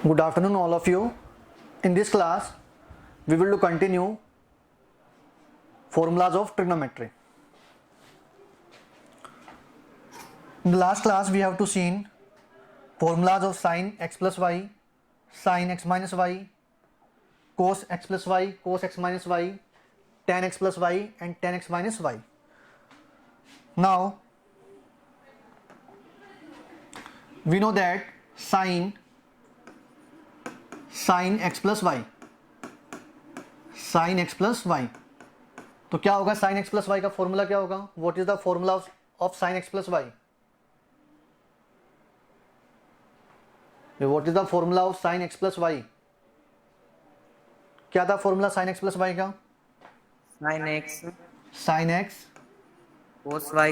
Good afternoon all of you. In this class we will continue formulas of trigonometry. In the last class we have to seen formulas of sin x plus y, sin x minus y, cos x plus y, cos x minus y, tan x plus y and tan x minus y. Now we know that sin x plus y, sin x plus y, तो क्या होगा sin x plus y का formula क्या होगा? What is the formula of sin x plus y? What is the formula of sin x plus y? क्या था formula sin x plus y का? sin x cos y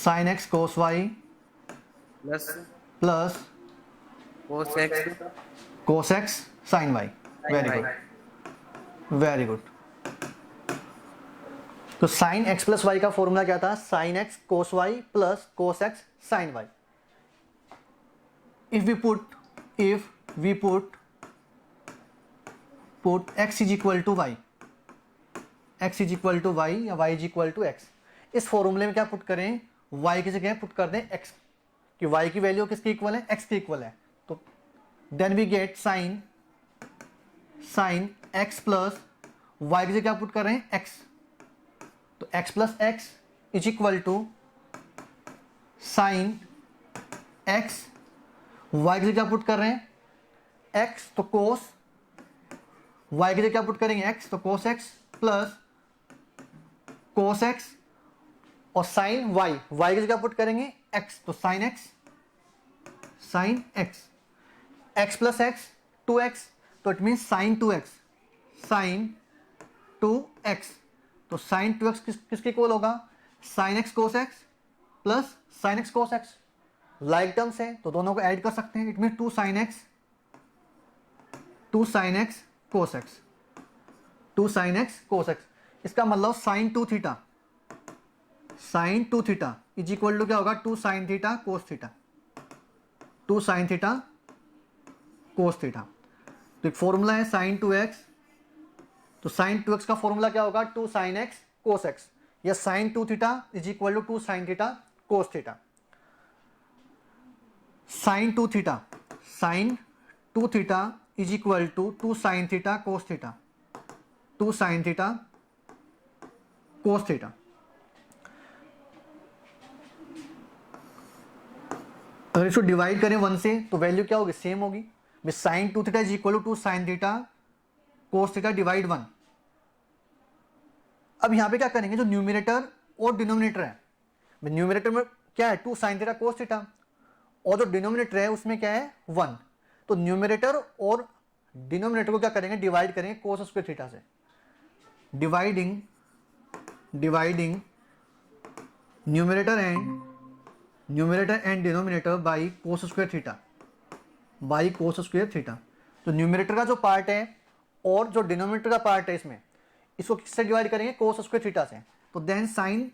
sin x cos y plus plus cos x sin y. Very good. तो sin x plus y का formula क्या था? sin x cos y plus cos x sin y. If we put x is equal to y, x is equal to y या y is equal to x, इस फॉर्मूले में क्या put करें? y की जगह पुट कर दें x, कि y की वैल्यू किसके इक्वल है? x के इक्वल है. तो then we get sin x plus y की जगह क्या पुट कर रहे हैं? x. तो x plus x is equal to sin x, y की जगह क्या पुट कर रहे हैं? x. तो cos y की जगह क्या पुट करेंगे? x. तो cos x plus cos x और sin y, y की जगह पुट करेंगे x. तो sin x, x plus x 2x, तो it mean sin 2x, sin 2x. तो sin 2x किसके इक्वल होगा? sin x cos x plus sin x cos x. Like terms है तो दोनों को ऐड कर सकते हैं. It mean 2 sin x cos x, 2 sin x cos x. इसका मतलब sin 2 theta, sin 2 theta is equal to क्या होगा? 2 sin theta cos theta, 2 sin theta cos theta. तो एक फॉर्मूला है sin 2x, तो sin 2x का फॉर्मूला क्या होगा? 2 sin x cos x, या sin 2 theta is equal to 2 sin theta cos theta. sin 2 theta is equal to 2 sin theta cos theta, 2 sin theta cos theta. अगर इसको divide करें 1 से तो वैल्यू क्या होगी? सेम होगी. sin 2 theta is equal to 2 sin theta cos theta divide 1. अब यहां पे क्या करेंगे? जो न्यूमरेटर और डिनोमिनेटर है, न्यूमरेटर में क्या है? 2 sin थीटा cos थीटा, और जो डिनोमिनेटर है उसमें क्या है? 1. तो न्यूमरेटर और डिनोमिनेटर को क्या करेंगे? डिवाइड करेंगे cos स्क्वायर थीटा से. Dividing numerator and denominator by cos square theta, तो न्यूमरेटर का जो पार्ट है और जो डिनोमिनेटर का पार्ट है इसको किससे डिवाइड करेंगे? cos स्क्वायर थीटा से. तो then sin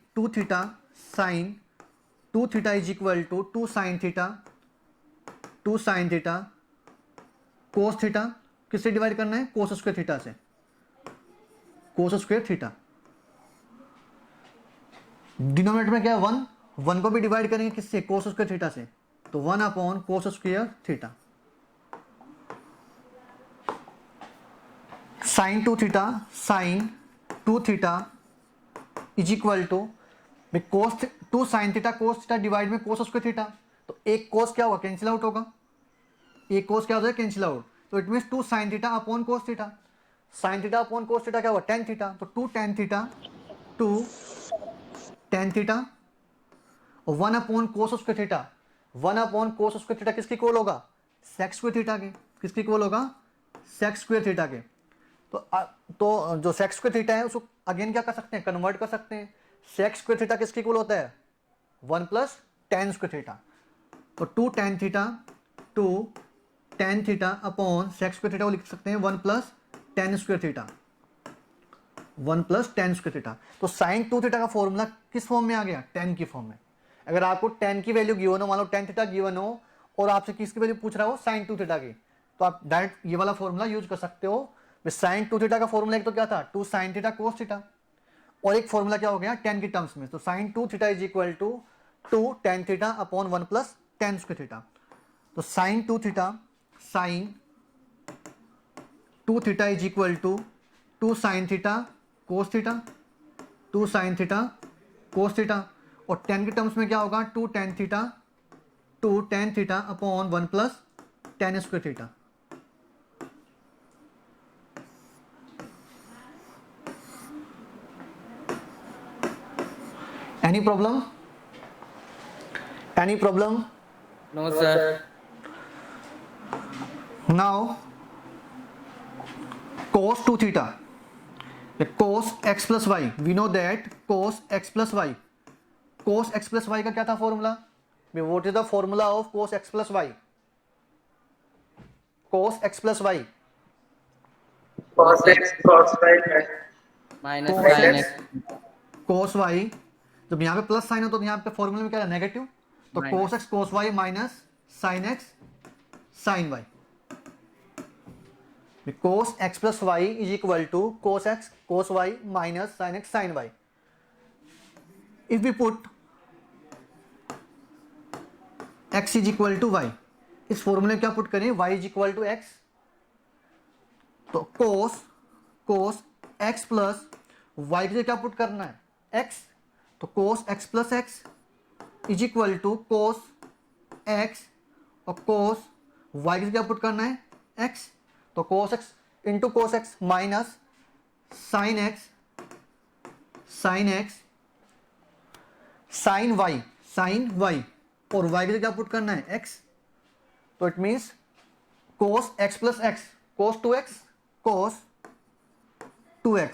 2 theta is equal to 2 sin theta cos theta. किससे डिवाइड करना है? cos स्क्वायर थीटा से, cos स्क्वायर थीटा. डिनोमिनेटर में क्या है? 1 को भी डिवाइड करेंगे किससे? cos स्क्वायर थीटा से. तो 1 upon cos square theta. sin 2 theta is equal to 2 sin theta cos theta divide में cos स्क्वायर थीटा. तो एक cos क्या होगा? कैंसिल आउट होगा. एक cos क्या हो जाएगा? Cancel out. तो it means 2 sin theta upon cos theta. sin theta upon cos theta क्या होगा? tan theta. तो 2 tan थीटा और 1 upon cos square theta. 1 upon cos square theta किसके इक्वल होगा? sec स्क्वायर थीटा के. किसके इक्वल होगा? sec स्क्वायर थीटा के. तो जो sec स्क्वायर थीटा है उसको अगेन क्या कर सकते हैं? कन्वर्ट कर सकते हैं. sec स्क्वायर थीटा किसके इक्वल होता है? 1 प्लस tan स्क्वायर थीटा. तो 2 tan theta upon sec square theta को लिख सकते हैं 1 plus tan square theta, 1 plus tan square theta. तो sin 2 थीटा का फॉर्मूला किस फॉर्म में आ गया? tan की फॉर्म में. अगर आपको tan की वैल्यू गिवन हो, मान लो tan थीटा गिवन हो और आपसे किसकी वैल्यू पूछ रहा हो? sin 2 थीटा की, तो आप डायरेक्ट ये वाला फॉर्मूला यूज कर सकते हो। साइन 2 थीटा का फॉर्मूला एक तो क्या था, 2 साइन थीटा कोस थीटा, और एक फॉर्मूला क्या हो गया tan की टर्म्स में, तो sine 2 theta is equal to 2 tan theta upon 1 plus tan square theta. तो sine 2 theta, sine 2 theta is equal to 2 sine theta cos theta, 2 sine theta cos theta, और tan की terms में क्या होगा 2 tan theta upon 1 plus tan square theta. Any problem? Any problem? No, sir. Now, cos 2 theta, cos x plus y. We know that cos x plus y. Cos x plus y का क्या था formula? What is the formula of cos x plus y? Cos x plus y. cos x cos y Minus Cos sin x, x. cos y, जब यहाँ पे plus sign हो तो यहाँ पे फॉर्मूला में क्या है नेगेटिव, तो Minus. cos x cos y minus sin x sin y। cos x plus y is equal to cos x cos y minus sin x sin y। if we put x is equal to y, इस फॉर्मूले में क्या put करें, y is equal to x, तो cos x plus y के लिए क्या put करना है x, तो cos x plus x is equal to cos x, और cos y के लिए क्या पुट करना है x, तो cos x into cos x minus sin x sin y, और y के लिए क्या पुट करना है x, तो it means cos x plus x, cos 2x cos 2x,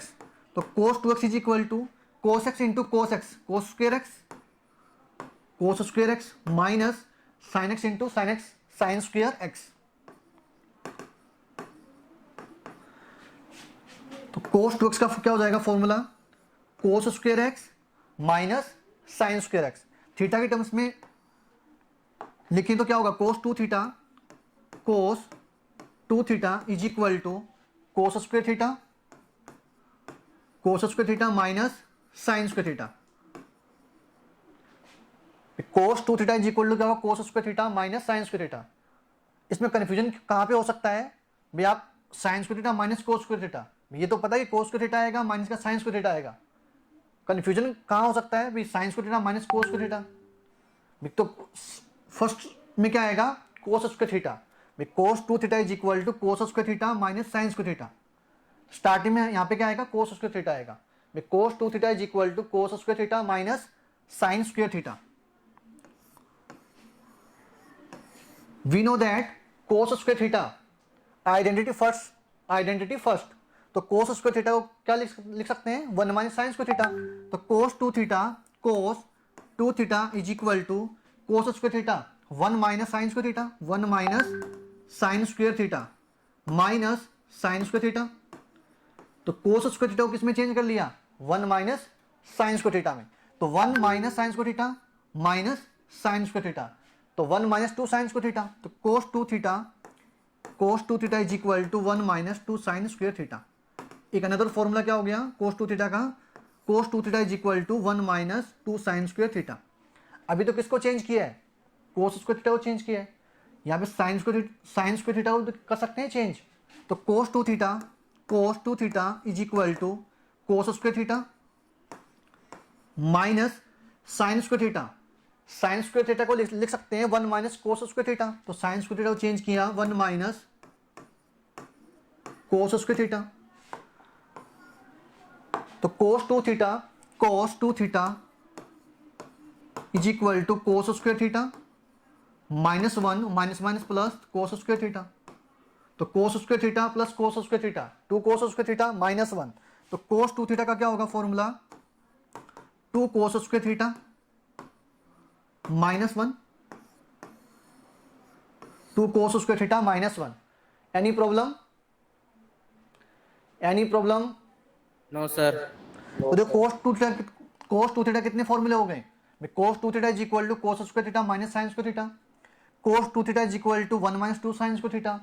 तो cos 2x is equal to cos x into cos x cos square x minus sin x into sin x sin square x। तो cos 2x का क्या हो जाएगा formula, cos square x minus sin square x। Theta के terms में लिखें तो क्या होगा cos 2 theta is equal to cos square theta minus sin square theta. cos 2 theta is equal to क्या होगा cos square theta minus sin square theta. इसमें confusion कहां पे हो सकता है भाई, आप sin square theta minus cos square theta, ये तो पता है कि cos स्क्वेयर थीटा आएगा माइनस का sin स्क्वेयर थीटा आएगा, कंफ्यूजन कहां हो सकता है भाई sin square theta minus cos square theta, तो फर्स्ट में क्या आएगा cos square theta, cos 2 theta is equal to cos square theta minus sin square theta. Starting में यहाँ पे क्या आएगा cos स्क्वेयर थीटा आएगा, cos 2 theta is equal to cos square theta minus sin square theta. We know that cos square theta identity first, तो cos square theta को क्या लिख सकते हैं 1 माइनस sin स्क्वेयर थीटा, तो cos 2 theta is equal to cos square theta 1 minus sin square theta, 1 minus sin square theta minus sin square theta. तो cos square theta को किसमें चेंज कर लिया 1 माइनस sin स्क्वेयर थीटा में, तो 1 minus sin square theta minus sin square theta, तो 1 minus 2 sin square theta, तो cos 2 theta is equal to 1 minus 2 sin square theta. एक अनदर फॉर्मूला क्या हो गया cos 2 थीटा का, cos 2 theta is equal to 1 minus 2 sin square theta. अभी तो किसको चेंज किया है cos स्क्वेयर थीटा को चेंज किया है, यहाँ पे sin स्क्वेयर थीटा को कर सकते हैं चेंज, तो cos 2 theta is equal to cos square theta minus sin square theta, sin square theta को लिख सकते हैं 1 माइनस cos स्क्वेयर थीटा, तो sin स्क्वेयर थीटा को चेंज किया 1 माइनस cos स्क्वेयर थीटा, तो cos 2 theta is equal to cos square theta minus 1 minus minus plus cos square theta, तो cos square theta plus cos square theta 2 cos square theta minus 1, तो cos 2 theta का क्या होगा formula 2 cos square theta minus 1, 2 cos square theta minus 1। Any problem No, sir. तो देखो cos 2 theta कितने फॉर्मूले हो गए, cos 2 theta is equal to cos square theta minus sin square theta, cos 2 theta is equal to 1 minus 2 sin square theta,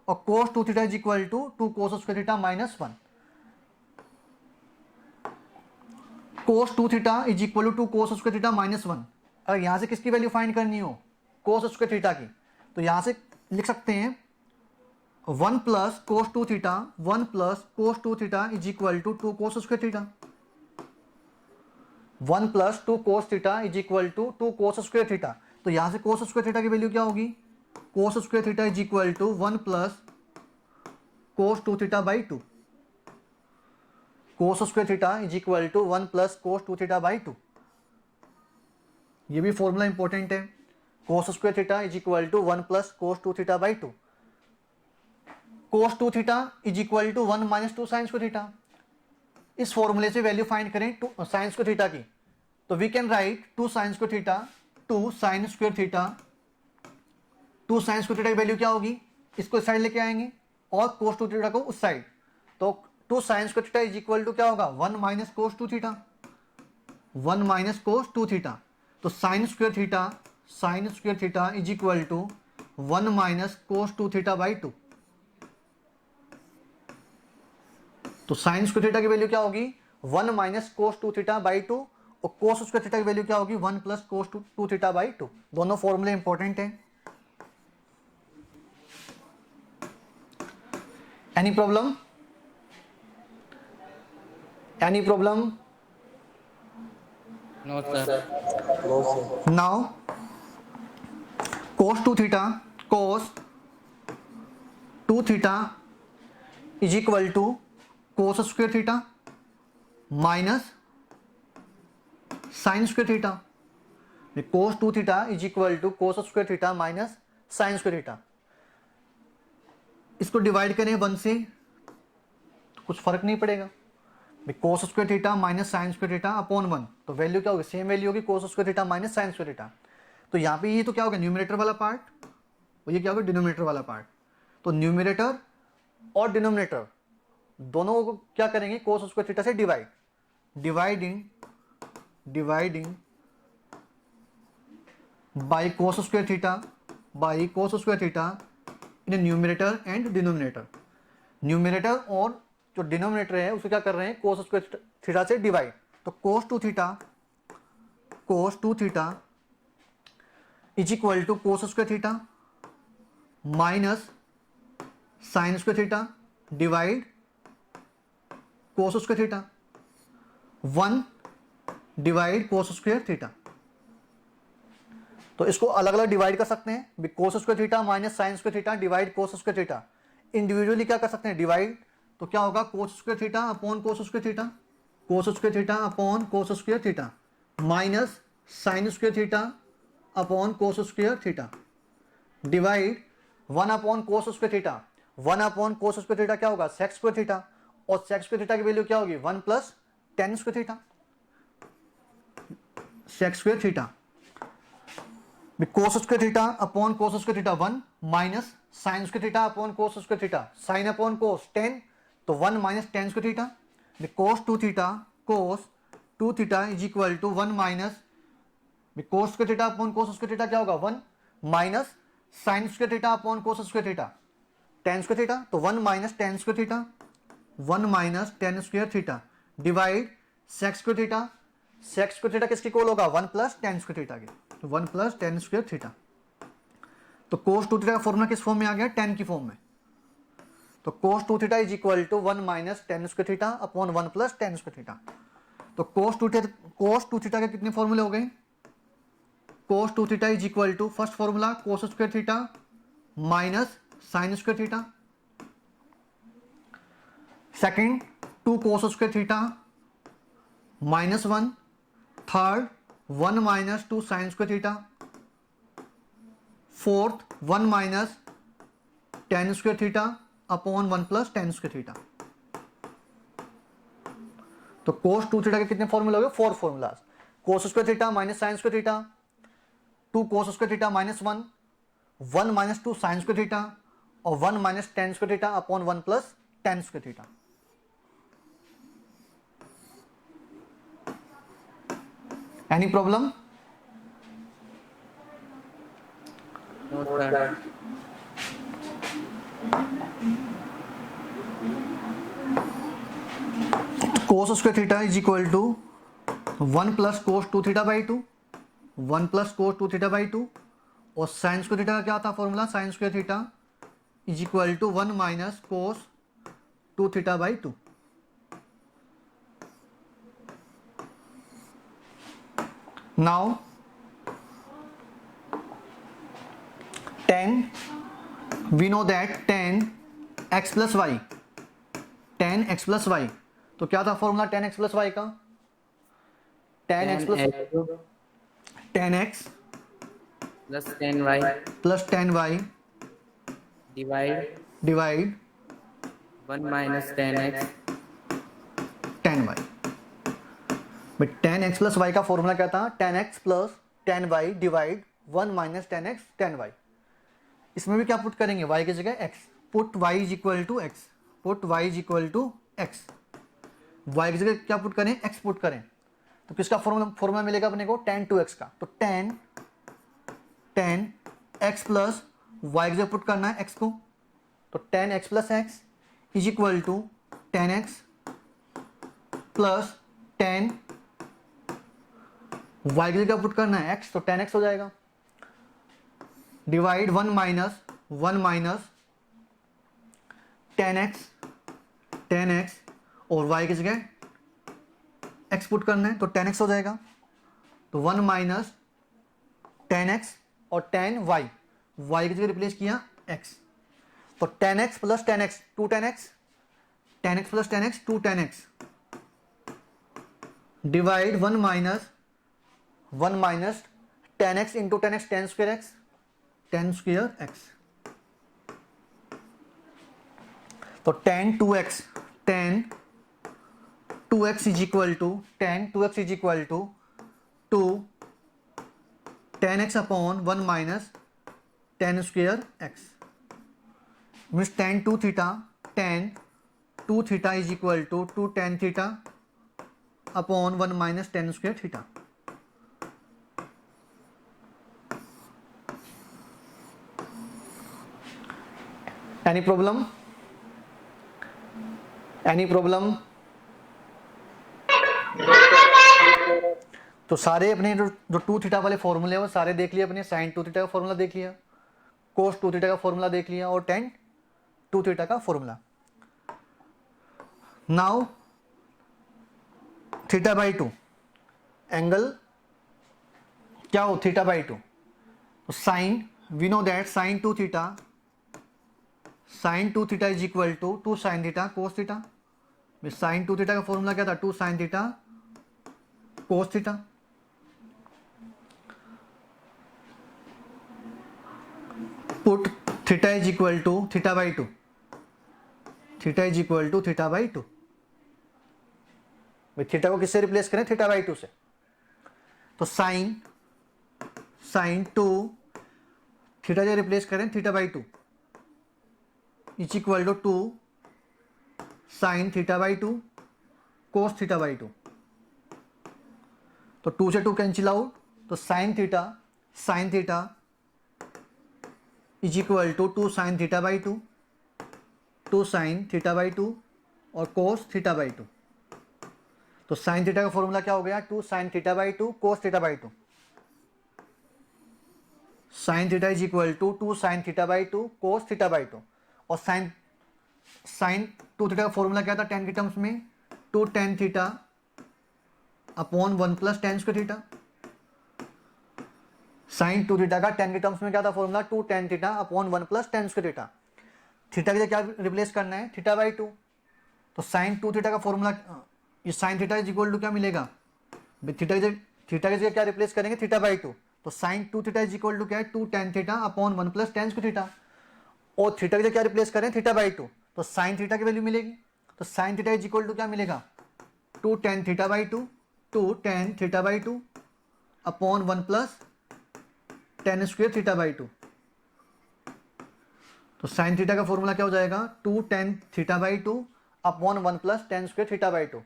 और cos 2 theta is equal to 2 cos square theta minus 1। cos 2 theta is equal to 2 cos square theta minus 1। अगर यहां से किसकी value find करनी हो, cos square theta की, तो यहां से लिख सकते हैं 1 plus cos 2 theta, 1 plus cos 2 theta is equal to 2 cos square theta. 1 plus 2 cos theta is equal to 2 cos square theta. तो यहां से cos स्क्वायर थीटा की वैल्यू क्या होगी, cos square theta is equal to 1 plus cos 2 theta by 2। cos square theta is equal to 1 plus cos 2 theta by 2। ये भी formula important है, cos square theta is equal to 1 plus cos 2 theta by 2। cos 2 theta is equal to 1 minus 2 sine square theta. इस फॉर्मूले से value find करें sine square theta की, तो we can write 2 sine square theta, 2 sine square theta, 2 sine square theta की value क्या होगी, इसको इस साइड लेके आएंगे और cos 2 थीटा को उस साइड। तो 2 sine square theta is equal to क्या होगा, 1 minus cos 2 theta, 1 minus cos 2 theta. तो sine square theta is equal to 1 minus cos 2 theta by 2। तो साइन स्क्वायर थीटा की वैल्यू क्या होगी, 1 माइनस cos 2 थीटा बाई 2, और cos square theta की value क्या होगी, 1 प्लस cos 2 थीटा बाई 2। दोनों फॉर्मूले इंपॉर्टेंट है। Any problem, any problem? No, sir. Now cos 2 theta is equal to cos square theta minus sine square theta. cos 2 theta is equal to cos square theta minus sine square theta. इसको divide करें 1 से तो कुछ फर्क नहीं पड़ेगा, cos square theta minus sine square theta upon 1, तो value क्या होगी, सेम वैल्यू होगी cos square theta minus sine square theta. तो यहाँ पे ये तो क्या होगा, न्यूमरेटर वाला पार्ट, और ये क्या होगा, डिनोमिनेटर वाला पार्ट। तो न्यूमरेटर और डिनोमिनेटर दोनों को क्या करेंगे, cos स्क्वायर थीटा से dividing by cos square theta in numerator and denominator. Numerator और जो डिनोमिनेटर है उसको क्या कर रहे हैं, cos स्क्वायर थीटा से डिवाइड। तो cos 2 theta is equal to cos square theta minus sine square theta divide cos square theta, 1 divide cos square theta. तो इसको अलग अलग डिवाइड कर सकते हैं, cos square theta minus sine square theta divide cos square theta. Individually क्या कर सकते हैं, डिवाइड, तो क्या होगा, cos square theta upon cos square theta, cos square theta upon cos square theta minus sine square theta upon cos square theta divide 1 upon cos square theta. 1 upon cos square theta क्या होगा, sec square theta, और sec square theta की value क्या होगी, 1 plus tan square theta, sec square theta. cos square theta upon cos square theta 1 minus sine square theta upon cos square theta, sine upon cos tan, तो 1 minus tan square theta. cos 2 theta is equal to 1 minus cos square theta upon cos square theta क्या होगा, 1 minus sine square theta upon cos square theta, tan square theta, तो 1 minus tan square theta, 1 minus tan square theta divide sec square theta. sec square theta किसकी equal होगा, 1 plus tan square theta की, तो 1 plus tan square theta. तो cos 2 theta का formula किस form में आ गया, tan की फॉर्म में। तो cos 2 theta is equal to 1 minus tan square theta upon 1 plus tan square theta. तो cos 2 थीटा के कितने फॉर्मूले हो गए, cos 2 theta is equal to first formula cos square theta minus sine square theta, second 2 cos square theta minus 1, third 1 minus 2 sine square theta, fourth 1 minus tan square theta upon 1 plus tan square theta. तो cos 2 theta के कितने फॉर्मूले हो गए, 4 formulas, cos square theta minus sine square theta, 2 cos square theta minus 1, 1 minus 2 sine square theta, और 1 minus tan square theta upon 1 plus tan square theta. Any problem? No, sir. Cos square theta is equal to 1 plus cos 2 theta by 2, 1 plus cos 2 theta by 2, और sine square theta का क्या था formula, sine square theta is equal to 1 minus cos 2 theta by 2. Now tan, we know that tan x plus y, tan x plus y, तो क्या था formula tan x plus y का, tan x plus tan x plus 10y plus tan y divide divide 1 minus 10x tan y. But tan x plus y का formula क्या था, tan x plus tan y divide 1 minus tan x tan y. इसमें भी क्या put करेंगे, y की जगह x, put y is equal to x, put y is equal to x, y की जगह क्या पुट करें, x पुट करें, तो किसका फॉर्मूला मिलेगा अपने को, tan 2x का. तो tan x प्लस y की जगह पुट करना है x को, तो tan x plus x is equal to tan x plus tan y की जगह पुट करना है x, तो tan x हो जाएगा, डिवाइड 1 माइनस tan x और y की जगह x पुट करना है, तो tan x हो जाएगा, तो 1 माइनस tan x और tan y की जगह रिप्लेस किया x, तो tan x plus tan x 2 tan x, tan x plus tan x 2 tan x, divide 1 minus tan x into tan x tan square x, तो tan 2x is equal to 2 tan x upon 1 minus tan square x, means tan 2 theta is equal to 2 tan theta upon 1 minus tan square theta. Any problem, तो सारे अपने जो 2 theta वाले फॉर्मूले हैं वो सारे देख लिए अपने, साइन 2 थीटा का फॉर्मूला देख लिया, कोस 2 थीटा का फॉर्मूला देख लिया, और tan 2 थीटा का formula. Now theta by 2 angle क्या हो, थीटा बाई 2, तो sine, we know that sine 2 theta is equal to 2 sine theta cos theta. Sine 2 theta का फॉर्मूला क्या था, 2 sine theta cos theta. Put theta is equal to theta by 2, theta is equal to theta by 2. Theta को किससे replace करें, theta by 2 से, तो sine 2 theta से replace करें theta by 2 is equal to 2 sine theta by 2 cos theta by 2, तो 2 से 2 cancel out, तो sine theta is equal to 2 sine theta by 2, 2 sine theta by 2 और कोस थीटा बाई 2. तो sine theta का formula क्या हो गया, 2 sine theta by 2 cos theta by 2. Sine theta is equal to 2 sine theta by 2 cos theta by 2, और sign 2 theta का formula क्या था tan के टर्म्स में, 2 tan theta upon 1 plus tan square theta. Sine 2 theta का tan के terms में क्या था formula, 2 tan theta upon 1 plus tan square theta. Theta के क्या रिप्लेस करना है, थीटा बाई 2, तो साइन 2 थीटा का फॉर्मूला, ये sine theta is equal to क्या मिलेगा, थीटा की जगह क्या रिप्लेस करेंगे, थीटा बाई 2, तो sine 2 theta is equal to क्या है, 2 tan theta upon 1 plus tan square theta, और थीटा की जगह क्या रिप्लेस करें, थीटा बाई 2, तो साइन थीटा की वैल्यू मिलेगी, तो sine theta is equal to क्या मिलेगा, 2 tan theta by 2 upon 1 plus tan square theta by 2. तो साइन थीटा का फॉर्मूला क्या हो जाएगा, 2 tan theta by 2 upon 1 plus tan square theta by 2.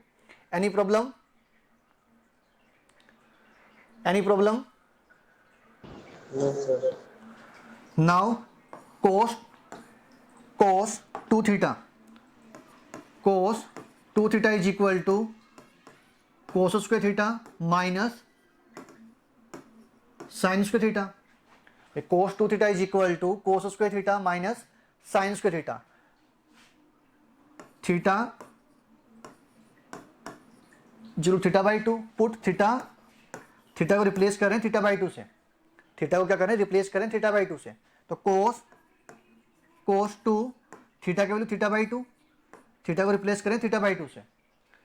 Any problem, No, sir. Now cos cos 2 theta, cos 2 theta is equal to cos square theta minus sine square theta. Cos 2 theta is equal to cos square theta minus sine square theta. Theta zero theta by two, put theta, theta को replace करें theta by two से, theta को क्या करें replace करें theta by two से। तो cos 2 theta की value theta by two, theta को रिप्लेस करें थीटा बाई टू से।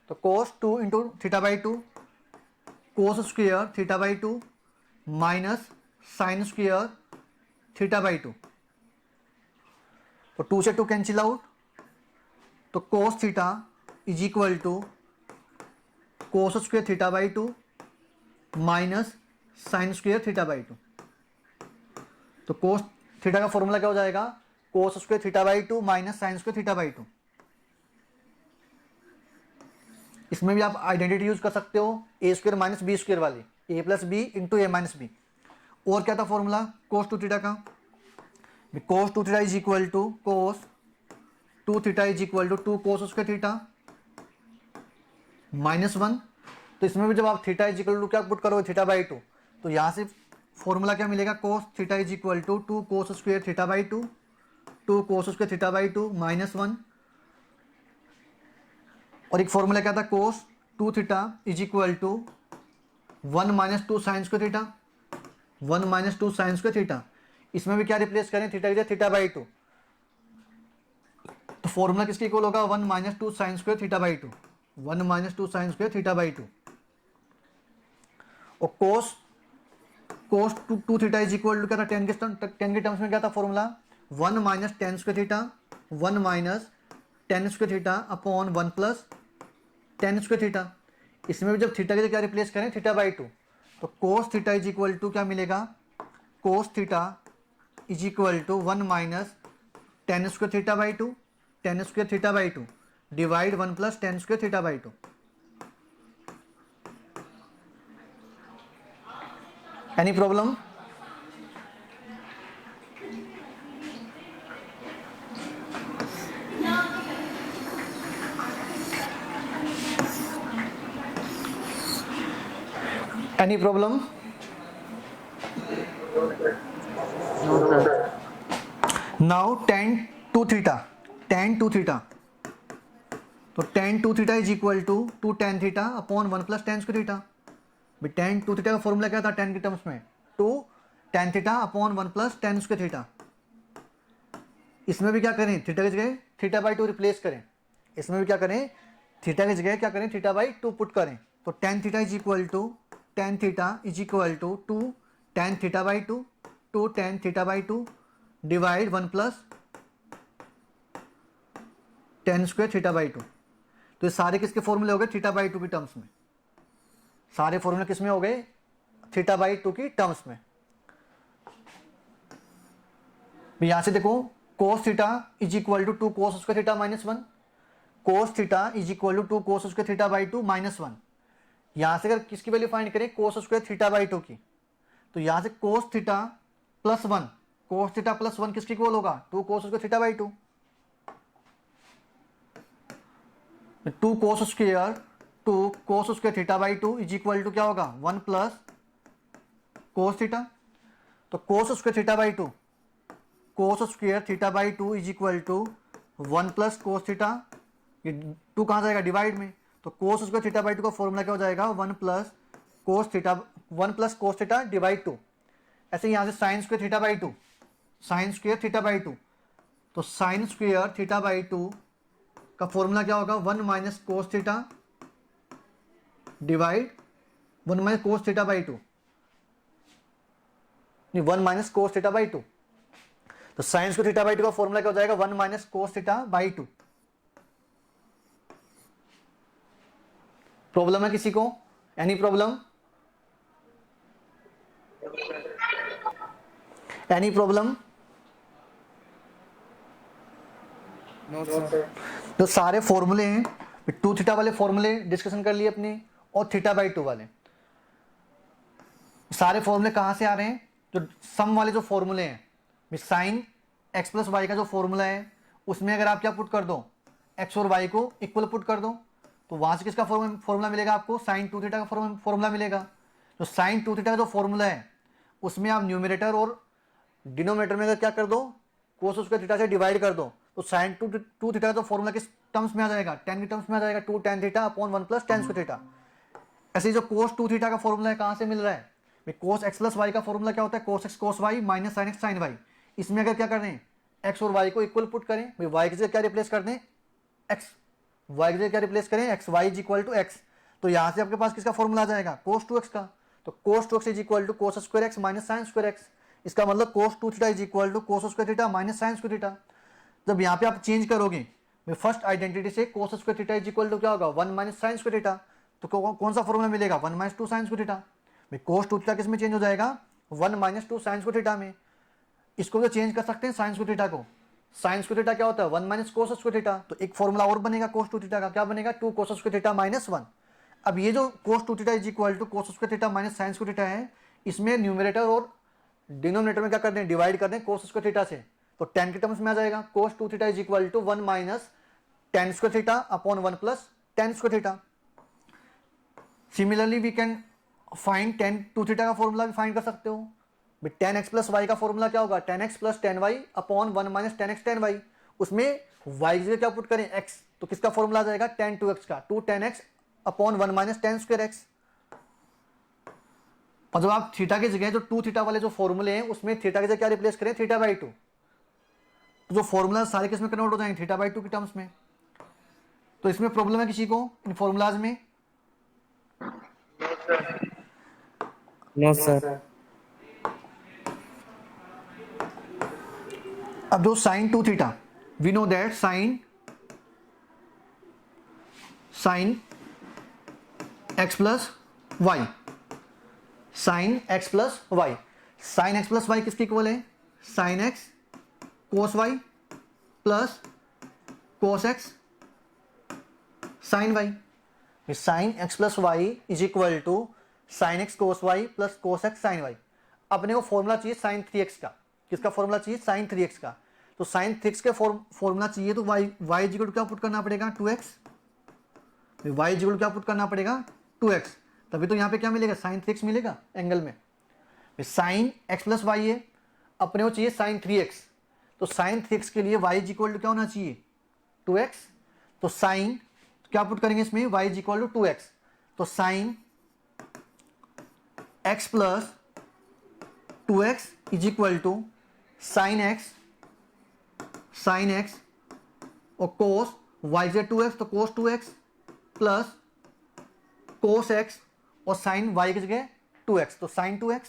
तो cos 2 into theta by two cos square theta by two minus sine square theta by two. तो 2 से 2 कैंसिल आउट, तो cos theta is equal to cos square theta by two minus sine square theta by two. तो cos theta का formula क्या हो जाएगा, कोस square theta by two minus sine square theta by two. इसमें भी आप identity use कर सकते हो, a square minus b square वाली, a plus b into a minus b. और क्या था फॉर्मूला कोस 2 थीटा का, cos 2 theta is equal to cos 2 theta is equal to 2 cos square theta minus 1। तो इसमें भी जब आप थीटा इज इक्वल टू क्या पुट करोगे थीटा बाई टू, तो यहाँ से फॉर्मूला क्या मिलेगा, cos theta is equal to 2 cos square theta by two, 2 cos square theta by two minus 1। और एक फॉर्मूला क्या था, cos 2 theta is equal to 1 minus 2 sine square theta, 1 minus 2 sine square theta. इसमें भी क्या replace करें theta की theta by two. तो फॉर्मूला किसके इक्वल होगा, 1 minus 2 sine square theta by two, 1 minus 2 sine square theta by to. और कोस 2 theta is equal to क्या था, टेन के टर्म्स में क्या था formula, 1 minus tan square theta, 1 minus tan square theta upon 1 plus tan square theta. इसमें भी जब थीटा के क्या रिप्लेस करें थीटा बाई टू, तो cos theta is equal to क्या मिलेगा, cos theta is equal to 1 minus tan square theta by two, tan square theta by two divide 1 plus tan square theta by two. Any problem? Any problem? No, sir. Now tan two theta, tan two theta, तो tan two theta is equal to 2 tan theta upon 1 plus tan square theta. Tan two theta का formula क्या था ten के terms में, 2 tan theta upon 1 plus tan square theta. इसमें भी क्या करें थीटा की जगह थीटा बाई टू रिप्लेस करें, इसमें भी क्या करें थीटा की जगह क्या करें थीटा बाई टू पुट करें। तो tan theta is equal to tan theta is equal to 2 tan theta by two, 2 tan theta by two divide 1 plus tan square theta by two. तो ये सारे किसके फॉर्मूले हो गए थीटा बाई टू की टर्म्स में, सारे फॉर्मूले किस में हो गए थीटा बाई टू की टर्म्स में। यहां से देखो cos theta is equal to 2 cos square theta minus 1, cos theta is equal to 2 cos square theta by two minus 1। यहां से अगर किसकी वैल्यू फाइंड करें cos square theta by two की, तो यहां से cos theta plus 1, cos theta plus 1 किसकी इक्वल होगा 2 cos square theta by two. 2 cos square theta by two is equal to क्या होगा 1 प्लस कोस थीटा। तो cos square theta by two, cos square theta by two is equal to 1 plus cos theta, ये 2 कहाँ जाएगा divide में, तो cos square theta by two का formula क्या हो जाएगा 1 प्लस कोस थीटा डिवाइड 2। ऐसे यहाँ से sine square theta by two, sine square theta by two, तो sine square theta by two का फॉर्मूला क्या होगा 1 minus cos theta divide 1 minus cos theta by two, 1 minus cos theta by two. तो sine square theta by two का formula क्या हो जाएगा 1 minus cos theta by two. Problem है किसी को, any problem, any problem? No, sir. तो सारे फॉर्मूले हैं, टू थीटा वाले फॉर्मूले डिस्कशन कर लिए अपने, और थीटा बाई टू वाले सारे फॉर्मूले कहाँ से आ रहे हैं, जो सम वाले जो फॉर्मूले हैं, साइन एक्स प्लस वाई का जो फॉर्मूला है उसमें अगर आप क्या पुट कर दो, एक्स और वाई को इक्वल पुट कर दो, तो वहां से किसका फॉर्मूला मिलेगा आपको, साइन 2 थीटा का फॉर्मूला मिलेगा। तो साइन 2 थीटा का जो फॉर्मूला है उसमें आप न्यूमरेटर और डिनोमिनेटर में अगर क्या कर दो, कोस स्क्वायर थीटा से डिवाइड कर दो, तो साइन 2 थीटा का तो फॉर्मूला किस टर्म्स में आ जाएगा, टेन की टर्म्स में आ जाएगा, 2 tan theta upon 1 plus tan square theta. ऐसे जो कोस 2 थीटा का फॉर्मूला है कहां से मिल रहा है, कोस एक्स प्लस वाई का फॉर्मूला क्या होता है, cos X cos Y minus sine X sine Y. इसमें अगर क्या कर दें, एक्स और वाई को इक्वल पुट करें, वाई की जगह क्या रिप्लेस कर दें, एक्स, वाई की जगह क्या रिप्लेस करें, x, y is equal to x. तो यहां से आपके पास किसका फॉर्मूला आ जाएगा, कोस 2x का। तो cos 2x is equal to cos square x minus sine square x. इसका मतलब cos 2 theta is equal to cos square theta minus sine square theta. जब यहाँ पे आप चेंज करोगे फर्स्ट आइडेंटिटी से, cos square theta is equal to क्या होगा, 1 माइनस साइन स्क्वायर थीटा। तो कौन सा फॉर्मूला मिलेगा, 1 minus 2 sine square theta. Cos 2 theta किस में चेंज हो जाएगा, 1 माइनस 2 साइन स्क्वायर थीटा में। इसको तो चेंज कर सकते हैं साइन स्क्वायर थीटा को, साइन स्क्वायर थीटा क्या होता है, 1 माइनस कोस स्क्वायर थीटा। तो एक फॉर्मूला और बनेगा कोस 2 थीटा का, क्या बनेगा, 2 कोस स्क्वायर थीटा माइनस 1। अब ये जो cos 2 theta is equal to cos square theta minus sine square theta है, इसमें न्यूमरेटर और डिनोमिनेटर में क्या कर दें, डिवाइड कर दें कोस स्क्वायर थीटा से। तो टेन के टर्म्स में आ जाएगा, cos 2 theta is equal to 1 minus tan square theta upon 1 plus tan square theta. Similarly we can find tan 2 theta का फॉर्मूला भी फाइंड कर सकते हो। टेन एक्स प्लस वाई का फॉर्मूला क्या होगा, tan x plus tan y upon 1 minus tan x tan y. उसमें y की जगह क्या पुट करें, एक्स, तो किसका फॉर्मूला आ जाएगा, टेन 2x का, 2 tan x upon 1 minus tan square x. और जब आप थीटा की जगह जो 2 थीटा वाले जो फॉर्मूले हैं उसमें थीटा की जगह क्या रिप्लेस करें, थीटा बाई 2। तो जो फॉर्मूला सारे किस में कन्वर्ट हो जाएंगे, थीटा बाई 2 की टर्म्स में। तो इसमें प्रॉब्लम है किसी को इन फॉर्मूलाज में, No, sir. अब जो sine 2 theta, we know that sine x plus y, sine x plus y, sine x plus y किसके इक्वल है, sine x cos y plus cos x sine y. Sine x plus y is equal to sine x cos y plus cos x sine y. अपने को formula चाहिए sign 3x का, किसका formula चाहिए, sign 3x का। तो sine 3x के formula चाहिए तो y इज इक्वल टू क्या पुट करना पड़ेगा, 2x। y is equal to क्या पुट करना पड़ेगा, 2x। तभी तो यहाँ पे क्या मिलेगा, साइन 3x मिलेगा एंगल में। साइन x प्लस वाई है, अपने को चाहिए साइन 3x। तो साइन 3x के लिए y इज इक्वल टू क्या होना चाहिए, 2x। तो साइन क्या पुट करेंगे इसमें, y is equal to 2x। तो sine x plus 2x is equal to sine x और कोस y से 2x, तो cos 2x plus cos x और साइन y की जगह 2x, तो साइन 2x,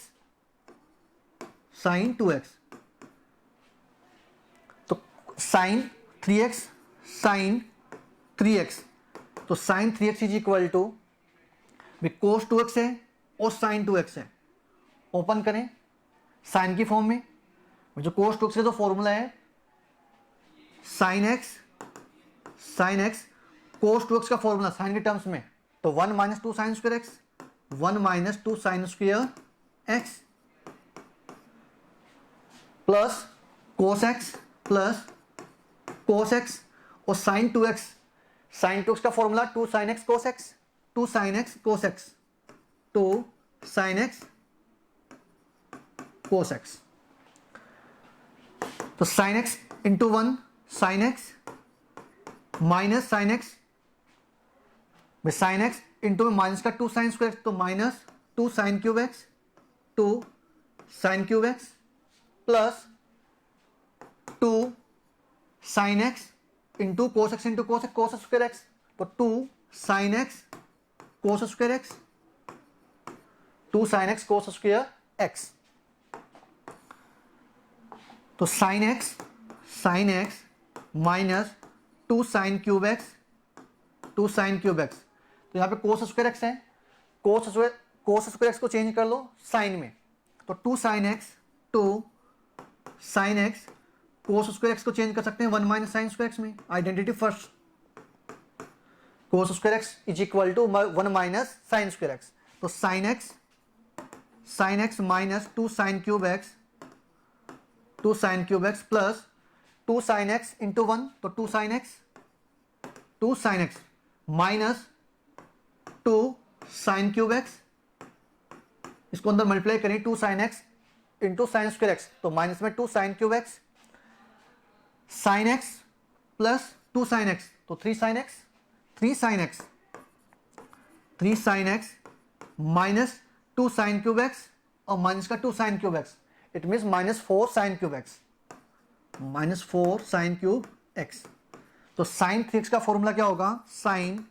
तो साइन 3x साइन 3x। तो sine 3x is equal to cos 2x है और साइन 2x है। ओपन करें साइन की फॉर्म में, जो कोस 2x का जो फॉर्मूला है साइन एक्स कोस 2x का फॉर्मूला साइन के टर्म्स में, तो 1 minus 2 sine square X, 1 minus 2 sine square X plus cos X और साइन 2x, साइन 2x का formula 2 sine x cos X, 2 sine x cos X, 2 sine x cos X. तो sine X into 1 sine X minus sine X, sine X into में minus का 2 sine square, तो minus 2 sine cube X, 2 sine cube X plus 2 sine X into cos X into cos square X, तो 2 sine x cos square X, 2 sine x cos square X. तो sine X minus 2 sine cube X, 2 sine cube X. तो यहाँ पे cos square X है, cos square X को change कर लो sine में, तो 2 sine x cos square X को चेंज कर सकते हैं 1 माइनस साइन स्क्वायर एक्स में। Identity first, cos square X is equal to 1 minus sine square X. तो sine X minus 2 sine cube X plus two sine X into 1, तो two sine X minus two sine cube X, इसको अंदर multiply करें, two sine X into sine square X, तो minus में two sine cube X, sine x plus two sine X, तो three sine X minus two sine cube X और minus का two sine cube X, it means minus four sine cube X. तो sine 3x का formula क्या होगा, sine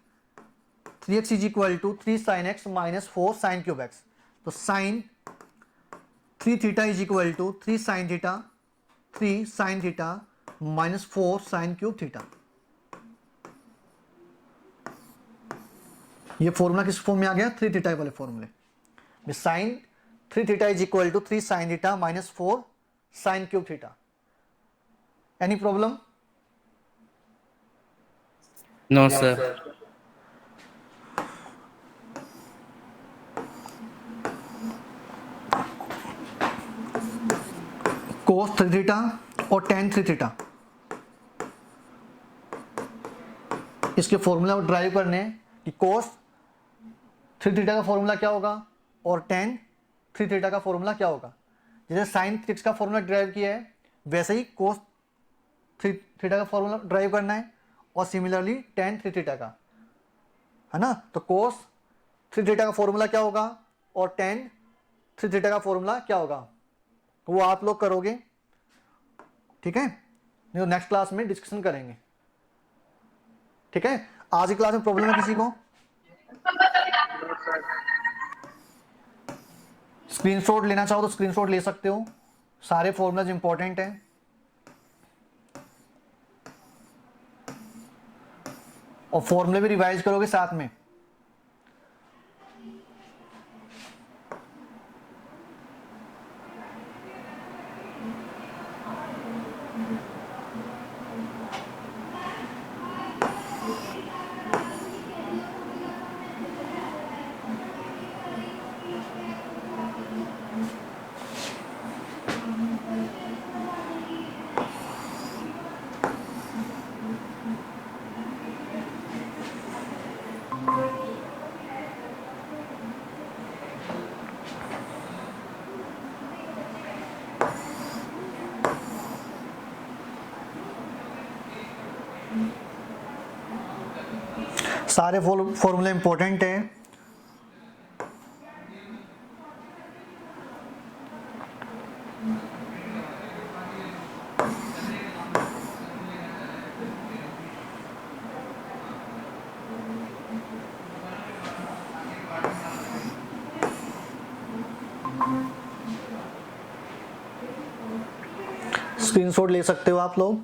3x is equal to 3 sine X minus 4 sine cube X. तो sine 3 theta is equal to 3 sine theta minus 4 sine cube theta. ये formula किस form में आ गया, 3 थीटा वाले फॉर्मूले। Sine 3 theta is equal to 3 sine theta minus 4 sine cube theta. Any problem? No, sir. Cos 3 theta और tan 3 theta, इसके formula drive करने हैं कि कोस 3 थीटा का फॉर्मूला क्या होगा और टेन 3 थीटा का फॉर्मूला क्या होगा। जैसे साइन 3x का फॉर्मूला ड्राइव किया है वैसे ही कोस 3 थीटा का फॉर्मूला ड्राइव करना है, और सिमिलरली टेन 3 थीटा का, है ना। तो कोस 3 थीटा का फॉर्मूला क्या होगा और टेन 3 थीटा का फॉर्मूला क्या होगा, तो वो आप लोग करोगे, ठीक है। नहीं तो नेक्स्ट क्लास में डिस्कशन करेंगे, ठीक है। आज की क्लास में प्रॉब्लम है किसी को? स्क्रीनशॉट लेना चाहो तो स्क्रीनशॉट ले सकते हो, सारे फॉर्मूलाज इंपॉर्टेंट हैं। और फॉर्मूले भी रिवाइज करोगे साथ में। सारे फॉर्मूले इंपॉर्टेंट है। स्क्रीनशॉट ले सकते हो आप लोग।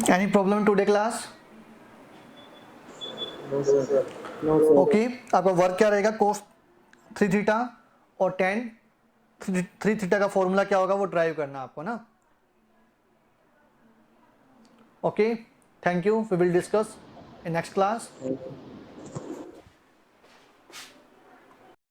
Any problem in today class? No, sir. Okay आपका वर्क क्या रहेगा, कोस 3 थीटा और टेन 3 थीटा का फॉर्मूला क्या होगा वो ड्राइव करना आपको ना। Okay, thank you, we will discuss in next class.